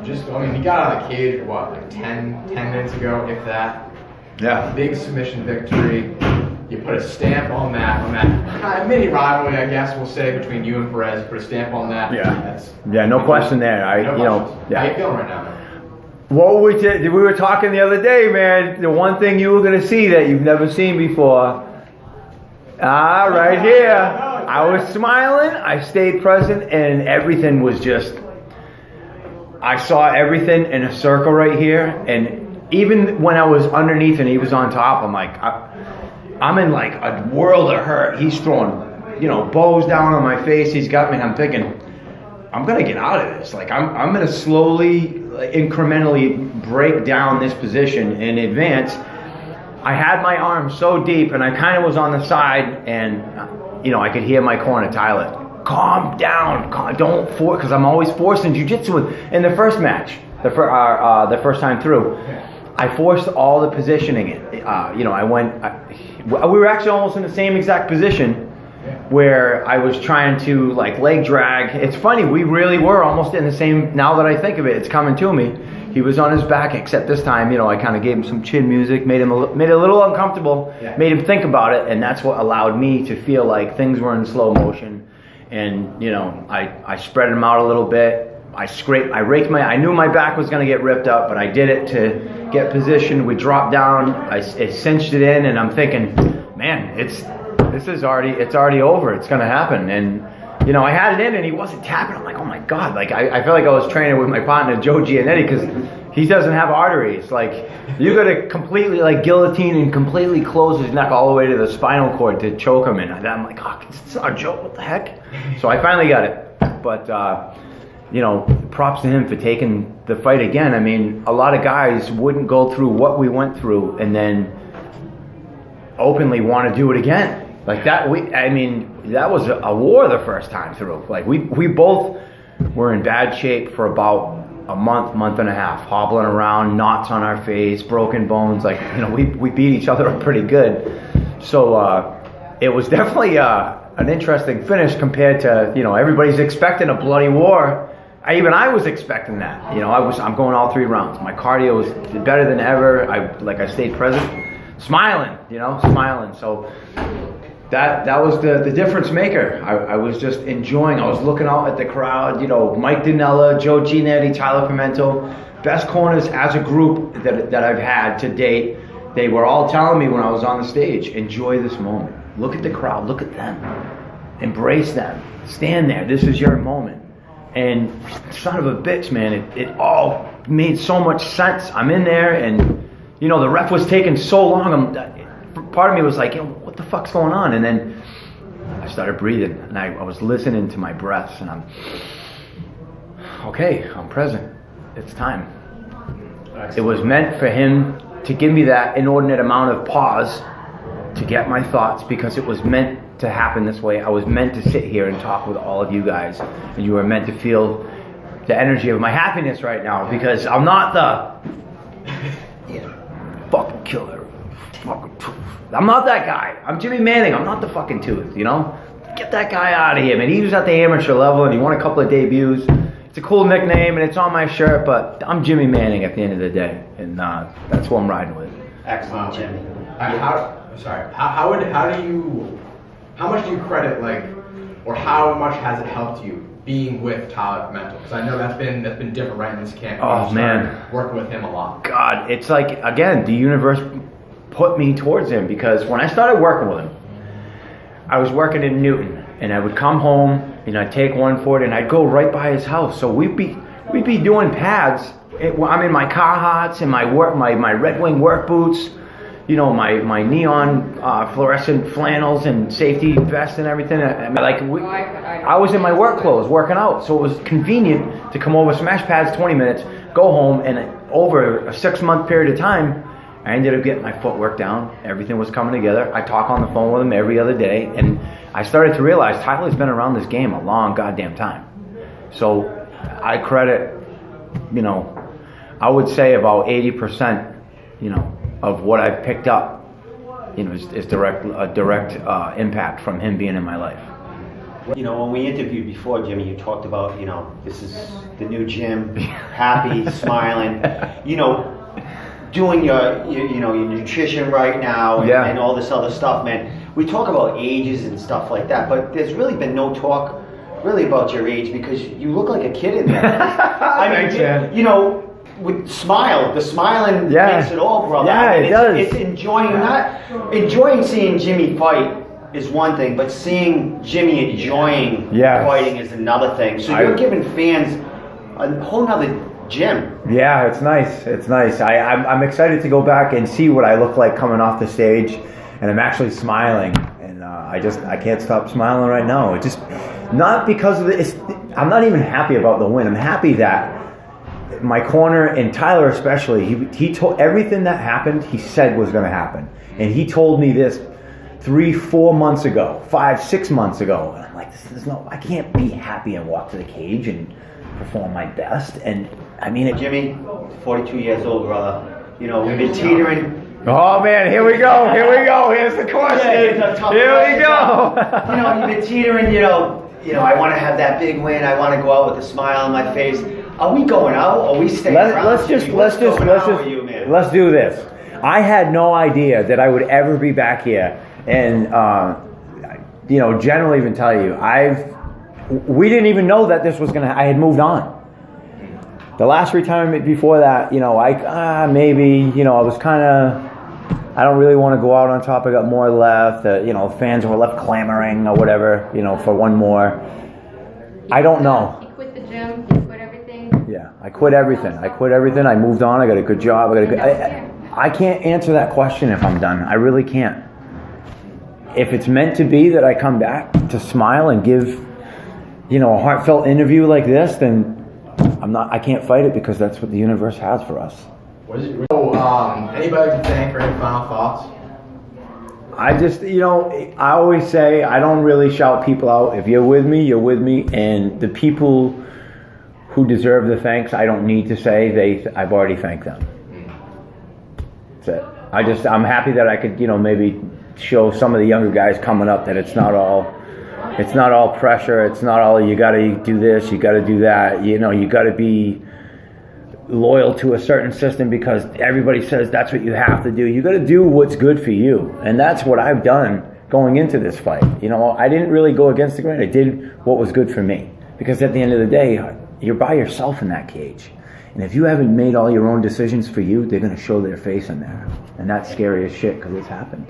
I mean, he got out of the cage, what, like 10 minutes ago, if that. Yeah. Big submission victory. You put a stamp on that kind of mini rivalry, I guess we'll say, between you and Perez. You put a stamp on that. Yeah, no question there. How you feeling right now? Well, we were talking the other day, man. The one thing you were going to see that you've never seen before. Right here. I was smiling. I stayed present, and everything was just. I saw everything in a circle right here, and even when I was underneath and he was on top, I'm like, I'm in like a world of hurt. He's throwing, bows down on my face. He's got me. I'm thinking, I'm gonna get out of this. Like I'm gonna slowly, incrementally break down this position in advance. I had my arms so deep, and I kind of was on the side, and I could hear my corner, Tyler, calm down, don't force, because I'm always forcing jiu-jitsu. In the first match, the first time through, I forced all the positioning. We were actually almost in the same exact position where I was trying to leg drag. It's funny, we really were almost in the same. Now that I think of it, it's coming to me. He was on his back, except this time, I kind of gave him some chin music, made it a little uncomfortable, made him think about it, and that's what allowed me to feel like things were in slow motion. And I spread him out a little bit. I knew my back was going to get ripped up, but I did it to get positioned. We dropped down. I cinched it in, and I'm thinking, man, it's already over. It's going to happen. And I had it in, and he wasn't tapping. I'm like, oh my god! I feel like I was training with my partner Joe Giannetti, because he doesn't have arteries. You got to completely guillotine and completely close his neck all the way to the spinal cord to choke him. And I'm like, oh, it's not a joke. What the heck? So I finally got it, but. Props to him for taking the fight again. I mean, a lot of guys wouldn't go through what we went through and then openly want to do it again. That was a war the first time through. We both were in bad shape for about a month and a half, hobbling around, knots on our face, broken bones. We beat each other up pretty good. So it was definitely an interesting finish compared to, everybody's expecting a bloody war. I was expecting that. I'm going all 3 rounds. My cardio was better than ever. I stayed present, smiling. So that was the difference maker. I was just enjoying. I was looking out at the crowd. Mike Dinella, Joe Giannetti, Tyler Pimento, best corners as a group that I've had to date. They were all telling me when I was on the stage, enjoy this moment. Look at the crowd. Look at them. Embrace them. Stand there. This is your moment. And son of a bitch, man, it all made so much sense. I'm in there, and the ref was taking so long. Part of me was like, what the fuck's going on? And then I started breathing, and I was listening to my breaths, and I'm present. It's time. It was meant for him to give me that inordinate amount of pause to get my thoughts, because it was meant to happen this way. I was meant to sit here and talk with all of you guys, and you were meant to feel the energy of my happiness right now, because I'm not the fucking killer, I'm not that guy. I'm Jimmy Manning. I'm not the fucking Tooth, Get that guy out of here, man. He was at the amateur level, and he won a couple of debuts. It's a cool nickname, and it's on my shirt, but I'm Jimmy Manning at the end of the day, and that's what I'm riding with. Excellent, Jimmy. How much do you credit, or how much has it helped you being with Tyler Pimento? Because I know that's been different right in this camp. Oh man, working with him a lot. God, it's again, the universe put me towards him, because when I started working with him, I was working in Newton, and I would come home, I'd take 140, and I'd go right by his house. So we'd be doing pads. I'm in my Carhartts and my Red Wing work boots. My neon fluorescent flannels and safety vest and everything. I was in my work clothes working out, so it was convenient to come over, smash pads 20 minutes, go home, and over a 6-month period of time, I ended up getting my footwork down. Everything was coming together. I talk on the phone with him every other day, and I started to realize Tyler's been around this game a long goddamn time. So I credit, I would say about 80%, of what I've picked up, is a direct impact from him being in my life. You know, when we interviewed before, Jimmy, you talked about, you know, this is the new gym, happy, smiling, you know, doing your nutrition right now and all this other stuff, man. We talk about ages and stuff like that, but there's really been no talk really about your age because you look like a kid in there. I mean, Thanks, man. you know, with the smiling makes it all, brother. Yeah, I mean, it does. It's enjoying seeing Jimmy fight is one thing, but seeing Jimmy enjoying fighting is another thing. So you're giving fans a whole nother gym. Yeah, it's nice. It's nice. I'm excited to go back and see what I look like coming off the stage, and I'm actually smiling, and I can't stop smiling right now. It just not because of I'm not even happy about the win. I'm happy that my corner, and Tyler especially, he told everything that happened, he said was going to happen, and he told me this 3-4 months ago, 5-6 months ago, and I'm like, I can't be happy and walk to the cage and perform my best. And I mean, Jimmy, 42 years old, brother. You know, we've been teetering. Oh man, here we go. Here's the question. Here we go. You know, you've been teetering. You know, I want to have that big win. I want to go out with a smile on my face. Are we going out? Are we staying around? Let's do this. I had no idea that I would ever be back here, and you know, Jen will even tell you, we didn't even know that this was gonna. I had moved on. The last retirement before that, you know, maybe, you know, I was kind of. I don't really want to go out on top. I got more left. You know, fans were left clamoring or whatever, you know, for one more. I don't know. You quit the gym. You quit everything. Yeah, I quit everything. I moved on. I got a good job. I can't answer that question if I'm done. I really can't. If it's meant to be that I come back to smile and give, you know, a heartfelt interview like this, then I can't fight it because that's what the universe has for us. Anybody to thank for any final thoughts? I just, you know, I always say I don't really shout people out. If you're with me, you're with me. And the people who deserve the thanks, I don't need to say. I've already thanked them. That's it. I'm happy that I could, you know, maybe show some of the younger guys coming up that it's not all pressure. It's not all you got to do this, you got to do that. You know, you got to be loyal to a certain system because everybody says that's what you have to do. You got to do what's good for you, and that's what I've done going into this fight. You know, I didn't really go against the grain. I did what was good for me because at the end of the day, you're by yourself in that cage. And if you haven't made all your own decisions for you, they're going to show their face in there. And that's scary as shit because it's happened.